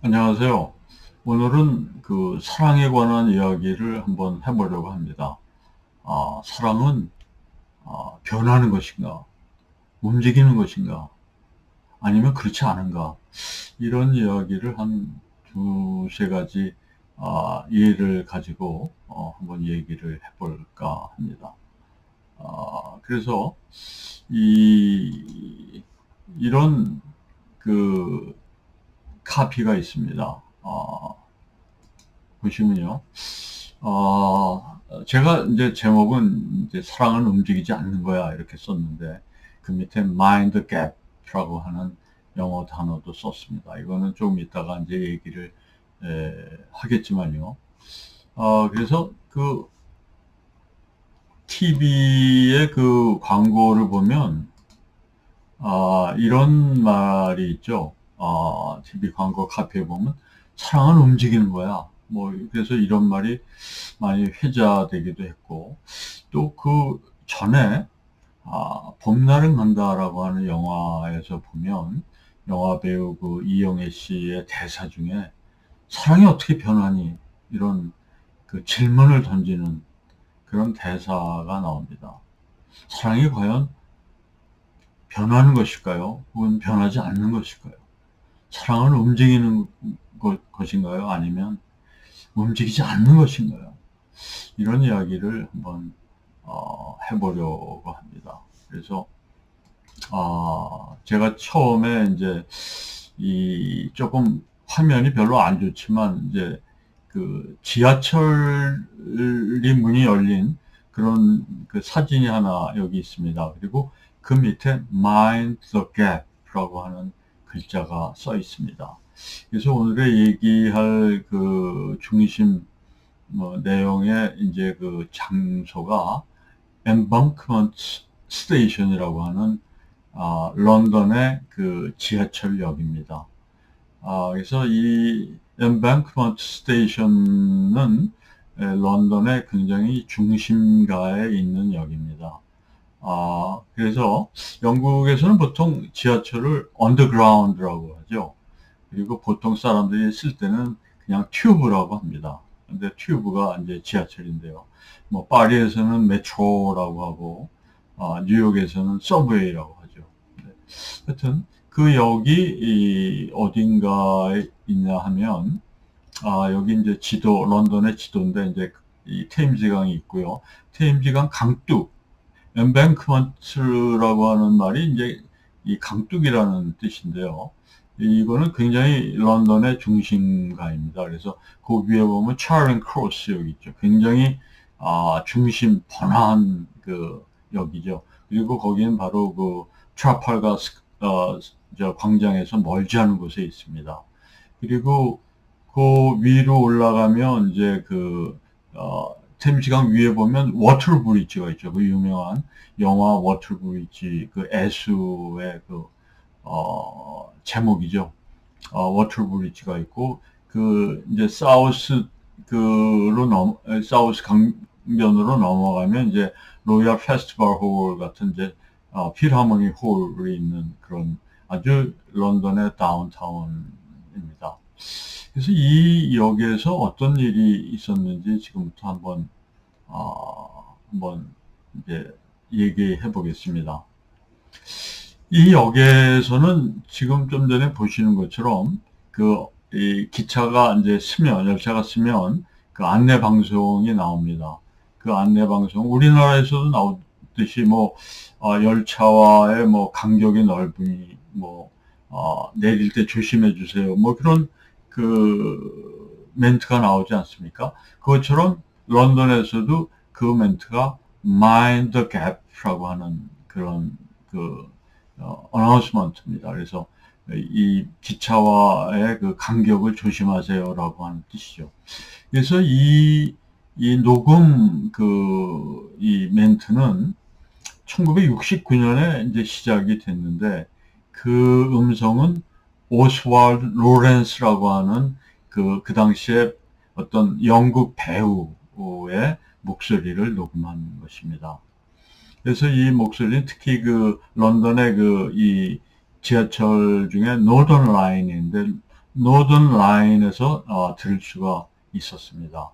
안녕하세요. 오늘은 그 사랑에 관한 이야기를 한번 해보려고 합니다. 사랑은 변하는 것인가, 움직이는 것인가, 아니면 그렇지 않은가, 이런 이야기를 한 두세 가지 예를 가지고 한번 얘기를 해볼까 합니다. 그래서 이런 그 카피가 있습니다. 보시면요. 제가 이제 제목은 이제 사랑은 움직이지 않는 거야 이렇게 썼는데 그 밑에 mind gap라고 하는 영어 단어도 썼습니다. 이거는 좀 이따가 이제 얘기를 하겠지만요. 그래서 그 TV의 그 광고를 보면 이런 말이 있죠. TV 광고 카피에 보면 사랑은 움직이는 거야. 뭐 그래서 이런 말이 많이 회자되기도 했고 또 그 전에 봄날은 간다라고 하는 영화에서 보면 영화 배우 그 이영애 씨의 대사 중에 사랑이 어떻게 변하니 이런 그 질문을 던지는 그런 대사가 나옵니다. 사랑이 과연 변하는 것일까요? 혹은 변하지 않는 것일까요? 사랑은 움직이는 것인가요? 아니면 움직이지 않는 것인가요? 이런 이야기를 한번 해보려고 합니다. 그래서 제가 처음에 이제 이 조금 화면이 별로 안 좋지만 이제 그 지하철이 문이 열린 그런 그 사진이 하나 여기 있습니다. 그리고 그 밑에 Mind the Gap라고 하는 글자가 써 있습니다. 그래서 오늘의 얘기할 그 중심 내용의 이제 그 장소가 엠벙크먼트 스테이션이라고 하는 런던의 그 지하철역입니다. 그래서 이 엠벙크먼트 스테이션은 런던의 굉장히 중심가에 있는 역입니다. 그래서 영국에서는 보통 지하철을 언더그라운드라고 하죠. 그리고 보통 사람들이 쓸 때는 그냥 튜브라고 합니다. 근데 튜브가 이제 지하철인데요. 뭐 파리에서는 메트로라고 하고 뉴욕에서는 서브웨이라고 하죠. 네. 하여튼 그 역이 어딘가에 있냐 하면 여기 이제 지도 런던의 지도인데 이제 이 테임즈강이 있고요. 테임즈강 강둑 엠뱅크먼트라고 하는 말이 이제 이 강둑이라는 뜻인데요. 이거는 굉장히 런던의 중심가입니다. 그래서 그 위에 보면 차링 크로스 여기 있죠. 굉장히 중심 번화한 그 역이죠. 그리고 거기는 바로 그 트라팔가 저 광장에서 멀지 않은 곳에 있습니다. 그리고 그 위로 올라가면 이제 그 템즈강 위에 보면 워터 브릿지가 있죠. 그 유명한 영화 워터 브릿지 그 애수의 그 제목이죠. 워터 브릿지가 있고 그 이제 사우스 강변으로 넘어가면 이제 로얄 페스티벌 홀 같은 이제 필하모니 홀이 있는 그런 아주 런던의 다운타운입니다. 그래서 이 역에서 어떤 일이 있었는지 지금부터 한번 이제 얘기해 보겠습니다. 이 역에서는 지금 좀 전에 보시는 것처럼 이 기차가 이제 열차가 쓰면 그 안내 방송이 나옵니다. 그 안내 방송, 우리나라에서도 나오듯이 열차와의 간격이 넓으니, 내릴 때 조심해 주세요. 그런 그 멘트가 나오지 않습니까? 그것처럼 런던에서도 그 멘트가 Mind the Gap라고 하는 그런 어나운스먼트입니다. 그래서 이 기차와의 그 간격을 조심하세요라고 하는 뜻이죠. 그래서 이 녹음 이 멘트는 1969년에 이제 시작이 됐는데 그 음성은 오스왈드 로렌스라고 하는 그 당시에 어떤 영국 배우의 목소리를 녹음한 것입니다. 그래서 이 목소리는 특히 그 런던의 이 지하철 중에 노던 라인인데 노던 라인에서 들을 수가 있었습니다.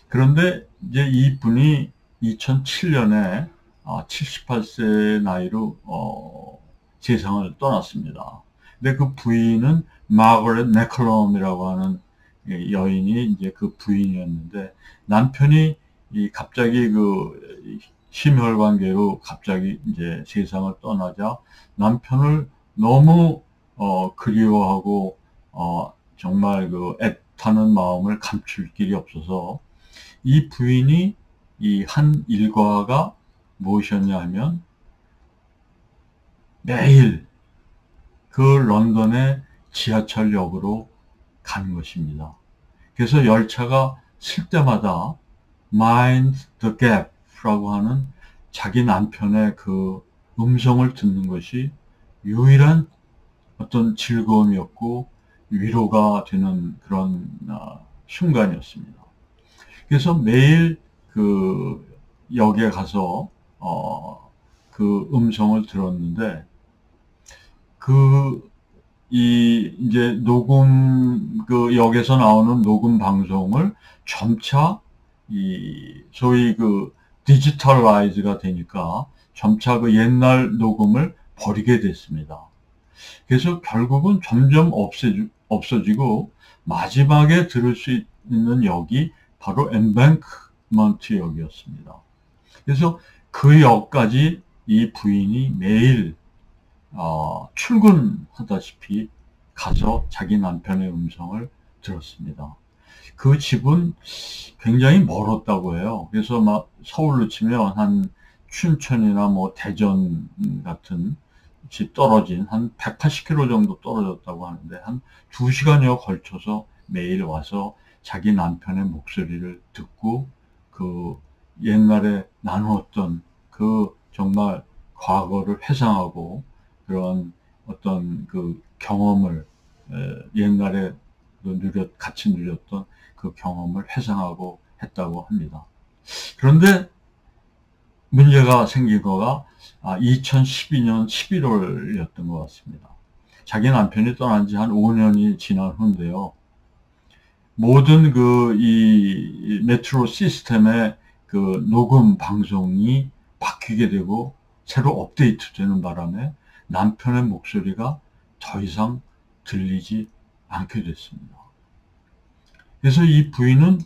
그런데 이제 이분이 2007년에 78세 나이로 세상을 떠났습니다. 근데 그 부인은 마거렛 맥컬럼이라고 하는 여인이 이제 그 부인이었는데, 남편이 갑자기 그 심혈관계로 갑자기 이제 세상을 떠나자 남편을 너무 그리워하고 정말 그 애타는 마음을 감출 길이 없어서 이 부인이 이 한 일과가 무엇이었냐 하면 매일 그 런던의 지하철역으로 가는 것입니다. 그래서 열차가 쓸 때마다 Mind the Gap라고 하는 자기 남편의 그 음성을 듣는 것이 유일한 어떤 즐거움이었고 위로가 되는 그런 순간이었습니다. 그래서 매일 그 역에 가서 그 음성을 들었는데, 이제 그 역에서 나오는 녹음 방송을 점차 소위 그 디지털라이즈가 되니까 점차 그 옛날 녹음을 버리게 됐습니다. 그래서 결국은 점점 없어지고 마지막에 들을 수 있는 역이 바로 엠뱅크먼트 역이었습니다. 그래서 그 역까지 이 부인이 매일 출근하다시피 가서 자기 남편의 음성을 들었습니다. 그 집은 굉장히 멀었다고 해요. 그래서 막 서울로 치면 한 춘천이나 뭐 대전 같은 집 떨어진 한 180km 정도 떨어졌다고 하는데, 한 2시간여 걸쳐서 매일 와서 자기 남편의 목소리를 듣고 그 옛날에 나누었던 그 정말 과거를 회상하고 그런 어떤 그 경험을 옛날에 같이 누렸던 그 경험을 회상하고 했다고 합니다. 그런데 문제가 생긴 거가 2012년 11월이었던 것 같습니다. 자기 남편이 떠난 지 한 5년이 지난 후인데요. 모든 이 메트로 시스템의 그 녹음 방송이 바뀌게 되고 새로 업데이트되는 바람에 남편의 목소리가 더 이상 들리지 않게 됐습니다. 그래서 이 부인은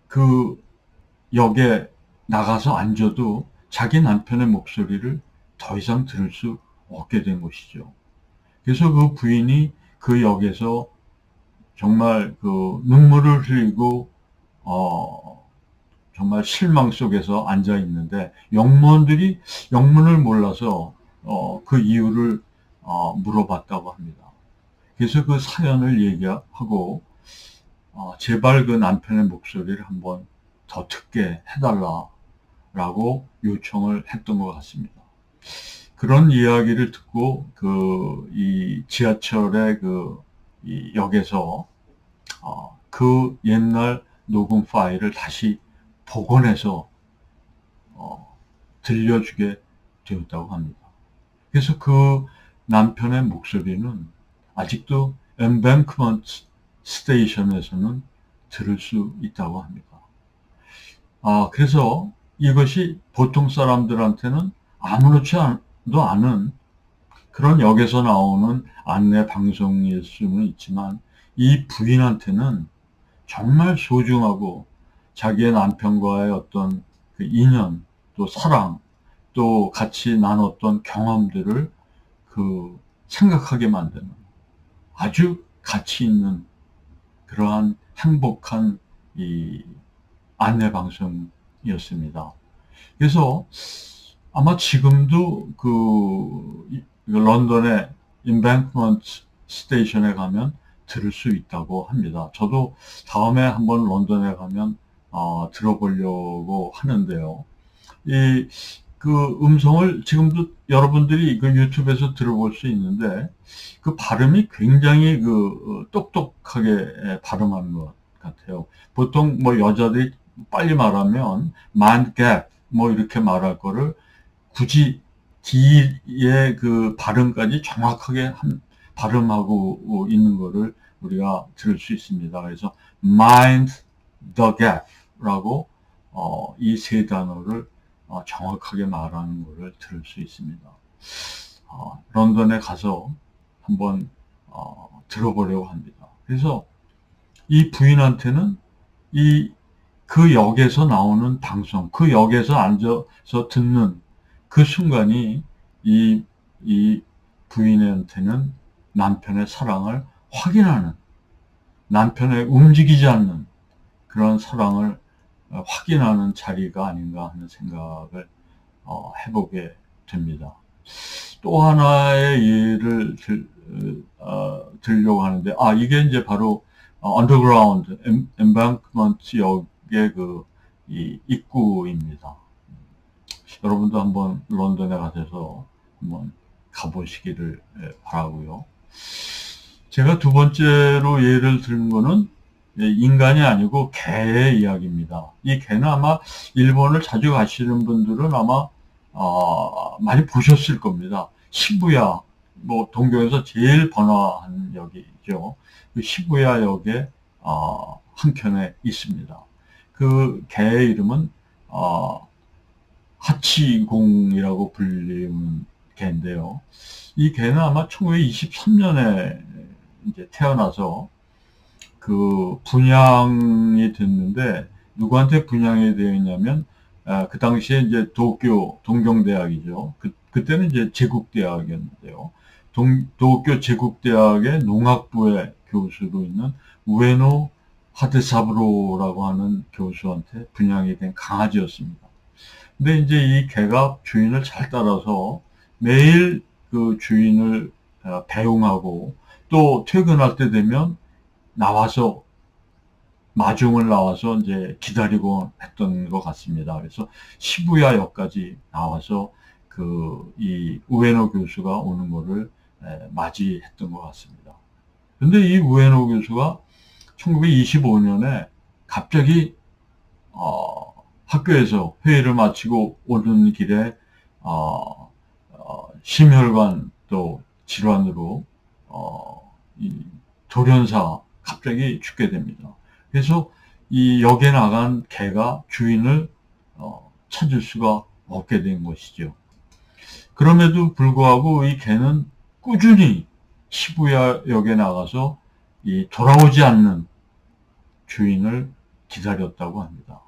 그 역에 나가서 앉아도 자기 남편의 목소리를 더 이상 들을 수 없게 된 것이죠. 그래서 그 부인이 그 역에서 정말 그 눈물을 흘리고 정말 실망 속에서 앉아 있는데, 영문을 몰라서 그 이유를 물어봤다고 합니다. 그래서 그 사연을 얘기하고 제발 그 남편의 목소리를 한번 더 듣게 해달라라고 요청을 했던 것 같습니다. 그런 이야기를 듣고 이 지하철의 이 역에서 그 옛날 녹음 파일을 다시 복원해서 들려주게 되었다고 합니다. 그래서 그 남편의 목소리는 아직도 엠뱅크먼트 스테이션에서는 들을 수 있다고 합니다. 그래서 이것이 보통 사람들한테는 아무렇지도 않은 그런 역에서 나오는 안내 방송일 수는 있지만, 이 부인한테는 정말 소중하고 자기의 남편과의 어떤 그 인연, 또 사랑, 또 같이 나눴던 경험들을 생각하게 만드는 아주 가치 있는 그러한 행복한 이 안내 방송이었습니다. 그래서 아마 지금도 런던의 임뱅크먼트 스테이션에 가면 들을 수 있다고 합니다. 저도 다음에 한번 런던에 가면 들어보려고 하는데요. 그 음성을 지금도 여러분들이 그 유튜브에서 들어볼 수 있는데, 그 발음이 굉장히 똑똑하게 발음하는 것 같아요. 보통 뭐 여자들이 빨리 말하면 mind gap 뭐 이렇게 말할 거를 굳이 D의 그 발음까지 정확하게 발음하고 있는 거를 우리가 들을 수 있습니다. 그래서 mind the gap라고 이 세 단어를 정확하게 말하는 것을 들을 수 있습니다. 런던에 가서 한번 들어보려고 합니다. 그래서 이 부인한테는 그 역에서 나오는 방송, 그 역에서 앉아서 듣는 그 순간이 이 부인한테는 남편의 사랑을 확인하는, 남편의 움직이지 않는 그런 사랑을 확인하는 자리가 아닌가 하는 생각을 해보게 됩니다. 또 하나의 예를 들려고 하는데, 이게 이제 바로 언더그라운드 엠뱅크먼트 역의 이 입구입니다. 여러분도 한번 런던에 가셔서 한번 가보시기를 바라고요. 제가 두 번째로 예를 든 거는 인간이 아니고 개의 이야기입니다. 이 개는 아마 일본을 자주 가시는 분들은 아마 많이 보셨을 겁니다. 시부야, 동경에서 제일 번화한 역이죠. 그 시부야 역에 한켠에 있습니다. 그 개의 이름은 하치공이라고 불리는 개인데요. 이 개는 아마 1923년에 이제 태어나서 분양이 됐는데, 누구한테 분양이 되어 있냐면, 그 당시에 이제 도쿄, 동경대학이죠. 그때는 이제 제국대학이었는데요. 도쿄 제국대학의 농학부의 교수로 있는 우에노 하데사부로라고 하는 교수한테 분양이 된 강아지였습니다. 근데 이제 이 개가 주인을 잘 따라서 매일 그 주인을 배웅하고, 또 퇴근할 때 되면 나와서, 마중을 나와서 이제 기다리고 했던 것 같습니다. 그래서 시부야역까지 나와서 이 우에노 교수가 오는 거를 맞이했던 것 같습니다. 근데 이 우에노 교수가 1925년에 갑자기 학교에서 회의를 마치고 오는 길에 심혈관 또 질환으로 돌연사 갑자기 죽게 됩니다. 그래서 이 역에 나간 개가 주인을 찾을 수가 없게 된 것이죠. 그럼에도 불구하고 이 개는 꾸준히 시부야역에 나가서 돌아오지 않는 주인을 기다렸다고 합니다.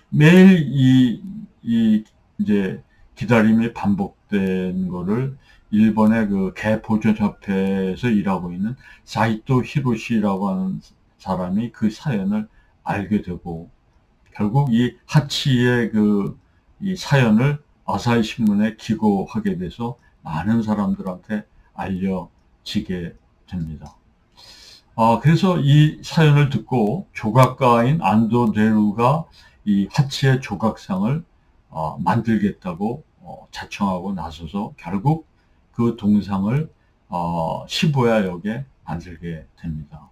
매일 이제 기다림이 반복된 거를 일본의 그 개 보존협회에서 일하고 있는 사이토 히로시라고 하는 사람이 그 사연을 알게 되고, 결국 이 하치의 이 사연을 아사히 신문에 기고하게 돼서 많은 사람들한테 알려지게 됩니다. 그래서 이 사연을 듣고 조각가인 안도 데루가 이 하치의 조각상을 만들겠다고 자청하고 나서서 결국 그 동상을 시부야역에 만들게 됩니다.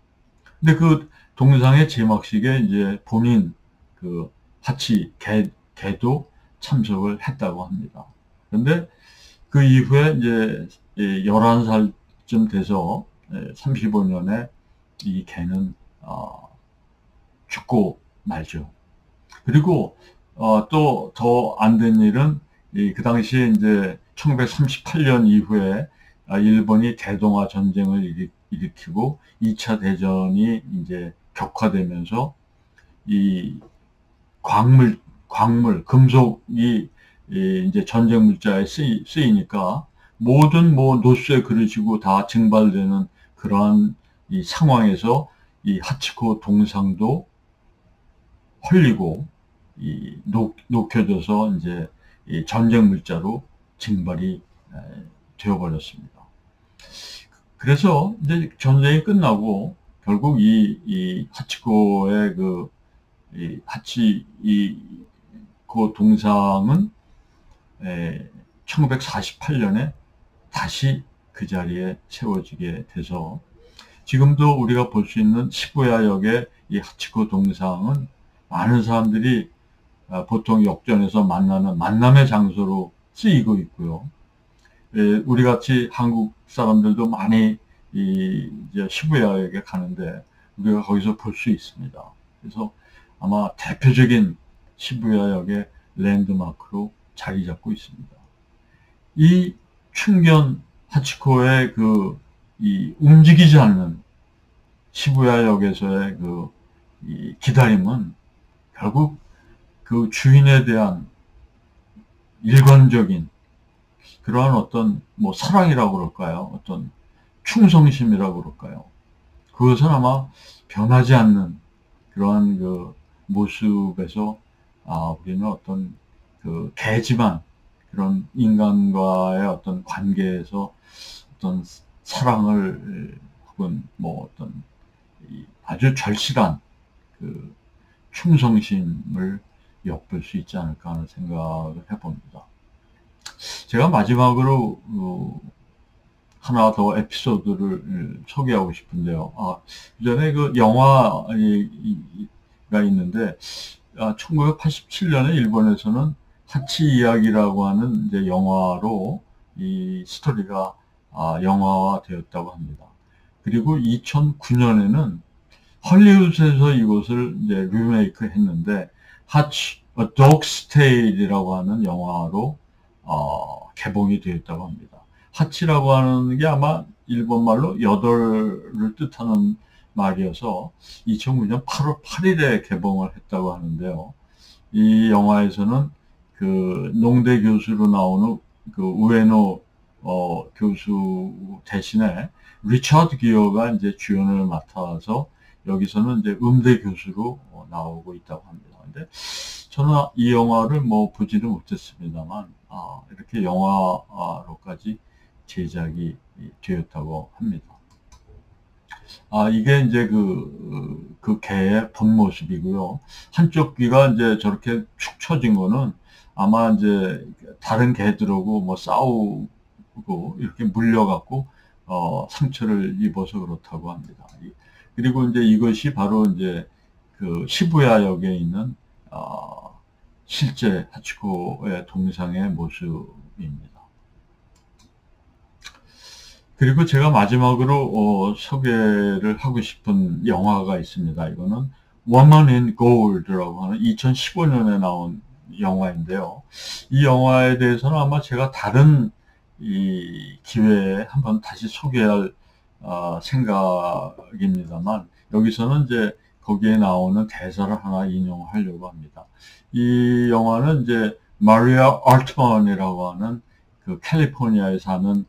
근데 그 동상의 제막식에 이제 본인 하치 개도 참석을 했다고 합니다. 그런데 그 이후에 이제 11살쯤 돼서 35년에 이 개는 죽고 말죠. 그리고 또 더 안 된 일은 그 당시에 이제 1938년 이후에 일본이 대동아 전쟁을 일으키고 2차 대전이 이제 격화되면서 이 금속이 이제 전쟁 물자에 쓰이니까 모든 노쇠 그릇이고 다 증발되는 그러한 이 상황에서 이 하치코 동상도 헐리고 녹여져서 이제 이 전쟁 물자로 증발이 되어버렸습니다. 그래서 이제 전쟁이 끝나고 결국 이 하치코의 하치코 동상은 1948년에 다시 그 자리에 세워지게 돼서 지금도 우리가 볼 수 있는 시부야역의 이 하치코 동상은 많은 사람들이 보통 역전에서 만나는 만남의 장소로 쓰이고 있고요. 우리 같이 한국 사람들도 많이 이제 시부야역에 가는데 우리가 거기서 볼 수 있습니다. 그래서 아마 대표적인 시부야역의 랜드마크로 자리 잡고 있습니다. 이 충견 하치코의 이 움직이지 않는 시부야역에서의 이 기다림은 결국 그 주인에 대한 일관적인 그러한 어떤 뭐 사랑이라고 그럴까요? 어떤 충성심이라고 그럴까요? 그것은 아마 변하지 않는 그러한 모습에서 우리는 어떤 개지만 그런 인간과의 어떤 관계에서 어떤 사랑을 혹은 뭐 어떤 아주 절실한 충성심을 엿볼 수 있지 않을까 하는 생각을 해봅니다. 제가 마지막으로 하나 더 에피소드를 소개하고 싶은데요. 그전에 영화가 있는데 1987년에 일본에서는 하치 이야기라고 하는 이제 영화로 이 스토리가 영화화 되었다고 합니다. 그리고 2009년에는 헐리우드에서 이것을 이제 리메이크 했는데 하치 A Dog's Tale이라고 하는 영화로 개봉이 되었다고 합니다. 하치라고 하는 게 아마 일본말로 여덟을 뜻하는 말이어서 2009년 8월 8일에 개봉을 했다고 하는데요. 이 영화에서는 농대 교수로 나오는 우에노 교수 대신에 리처드 기어가 이제 주연을 맡아서 여기서는 이제 음대 교수로 나오고 있다고 합니다. 근데 저는 이 영화를 뭐 보지는 못했습니다만 이렇게 영화로까지 제작이 되었다고 합니다. 이게 이제 그 개의 본 모습이고요. 한쪽 귀가 이제 저렇게 축 처진 거는 아마 이제 다른 개들하고 뭐 싸우고 이렇게 물려갖고 상처를 입어서 그렇다고 합니다. 그리고 이제 이것이 바로 이제 시부야역에 있는 실제 하치코의 동상의 모습입니다. 그리고 제가 마지막으로 소개를 하고 싶은 영화가 있습니다. 이거는 Woman in Gold라고 하는 2015년에 나온 영화인데요. 이 영화에 대해서는 아마 제가 다른 이 기회에 한번 다시 소개할 생각입니다만 여기서는 이제 거기에 나오는 대사를 하나 인용하려고 합니다. 이 영화는 이제 마리아 알트만이라고 하는 캘리포니아에 사는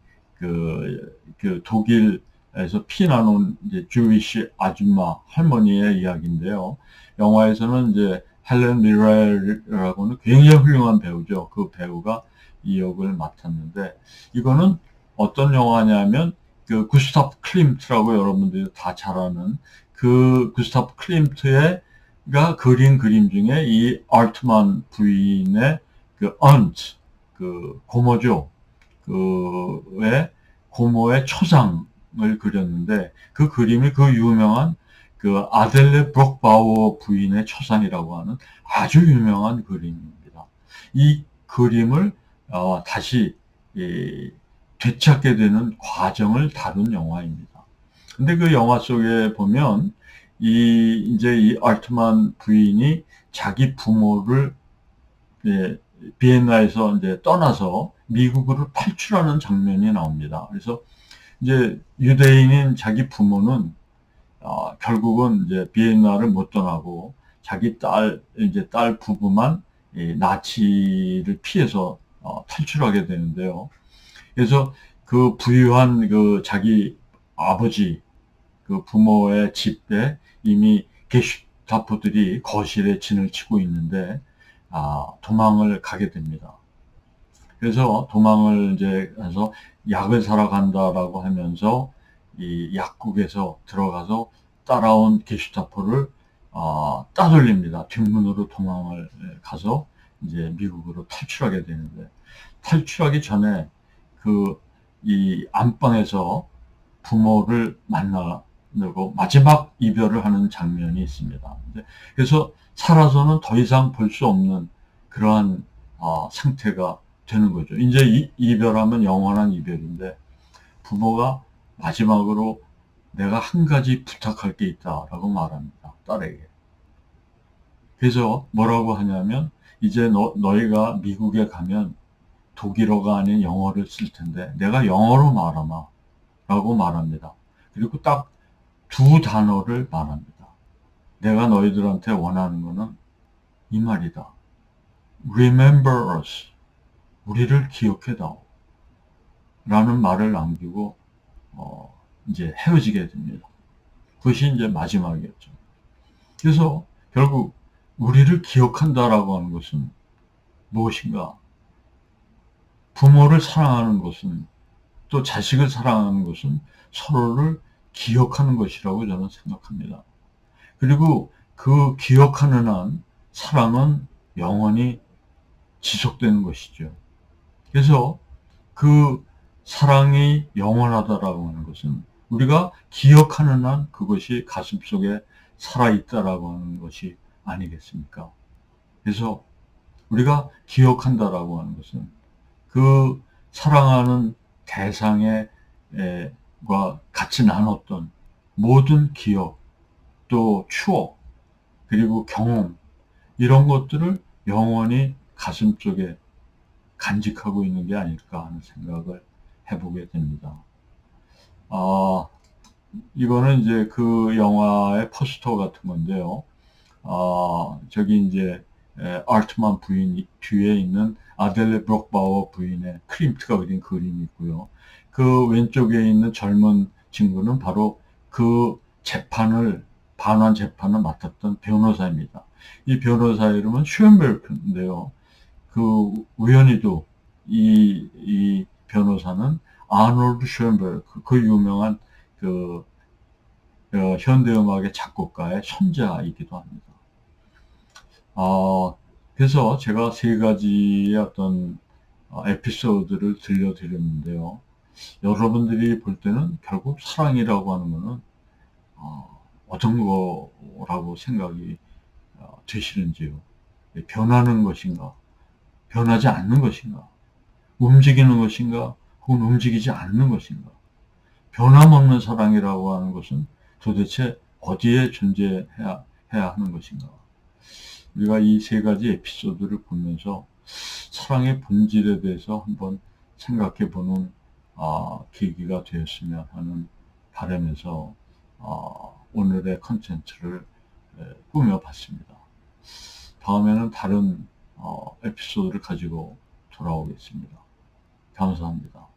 독일에서 피난온 이제 주위시 아줌마 할머니의 이야기인데요. 영화에서는 이제 헬렌 미렐이라고는 굉장히 훌륭한 배우죠. 그 배우가 이 역을 맡았는데 이거는 어떤 영화냐면 구스타프 클림트라고 여러분들이 다 잘 아는 구스타프 클림트가 그린 그림 중에 이 알트만 부인의 언트 고모죠. 의 고모의 초상을 그렸는데 그 그림이 유명한 아델레 브록바우어 부인의 초상이라고 하는 아주 유명한 그림입니다. 이 그림을 다시 되찾게 되는 과정을 다룬 영화입니다. 근데 그 영화 속에 보면 이제 이 알트만 부인이 자기 부모를 비엔나에서 이제 떠나서 미국으로 탈출하는 장면이 나옵니다. 그래서 이제 유대인인 자기 부모는 결국은 이제 비엔나를 못 떠나고 자기 딸 부부만 나치를 피해서 탈출하게 되는데요. 그래서 부유한 자기 아버지 부모의 집에 이미 게슈타포들이 거실에 진을 치고 있는데 도망을 가게 됩니다. 그래서 도망을 이제 해서 약을 사러 간다라고 하면서 이 약국에서 들어가서 따라온 게슈타포를 따돌립니다. 뒷문으로 도망을 가서 이제 미국으로 탈출하게 되는데 탈출하기 전에 이 안방에서 부모를 만나고 마지막 이별을 하는 장면이 있습니다. 그래서 살아서는 더 이상 볼 수 없는 그러한 상태가 되는 거죠. 이제 이별하면 영원한 이별인데 부모가 마지막으로 내가 한 가지 부탁할 게 있다라고 말합니다. 딸에게. 그래서 뭐라고 하냐면 이제 너희가 미국에 가면 독일어가 아닌 영어를 쓸 텐데 내가 영어로 말하마 라고 말합니다. 그리고 딱 두 단어를 말합니다. 내가 너희들한테 원하는 거는 이 말이다. Remember us. 우리를 기억해다오. 라는 말을 남기고 이제 헤어지게 됩니다. 그것이 이제 마지막이었죠. 그래서 결국 우리를 기억한다라고 하는 것은 무엇인가? 부모를 사랑하는 것은, 또 자식을 사랑하는 것은 서로를 기억하는 것이라고 저는 생각합니다. 그리고 그 기억하는 한 사랑은 영원히 지속되는 것이죠. 그래서 그 사랑이 영원하다라고 하는 것은 우리가 기억하는 한 그것이 가슴속에 살아있다라고 하는 것이 아니겠습니까? 그래서 우리가 기억한다라고 하는 것은 그 사랑하는 대상과 같이 나눴던 모든 기억, 또 추억, 그리고 경험, 이런 것들을 영원히 가슴속에 간직하고 있는 게 아닐까 하는 생각을 해보게 됩니다. 이거는 이제 그 영화의 포스터 같은 건데요. 저기 이제 알트만 부인 뒤에 있는 아델레 브록바워 부인의 크림트가 그린 그림이 있고요. 그 왼쪽에 있는 젊은 친구는 바로 그 반환 재판을 맡았던 변호사입니다. 이 변호사 이름은 슈엔베르크인데요. 그 우연히도 이 변호사는 아놀드 슈엔베르크, 그 유명한 그 현대음악의 작곡가의 손자이기도 합니다. 그래서 제가 세 가지의 어떤 에피소드를 들려드렸는데요. 여러분들이 볼 때는 결국 사랑이라고 하는 것은 어떤 거라고 생각이 되시는지요? 변하는 것인가? 변하지 않는 것인가? 움직이는 것인가? 혹은 움직이지 않는 것인가? 변함없는 사랑이라고 하는 것은 도대체 어디에 존재해야 하는 것인가? 우리가 이 세 가지 에피소드를 보면서 사랑의 본질에 대해서 한번 생각해 보는 계기가 되었으면 하는 바람에서 오늘의 컨텐츠를 꾸며봤습니다. 다음에는 다른 에피소드를 가지고 돌아오겠습니다. 감사합니다.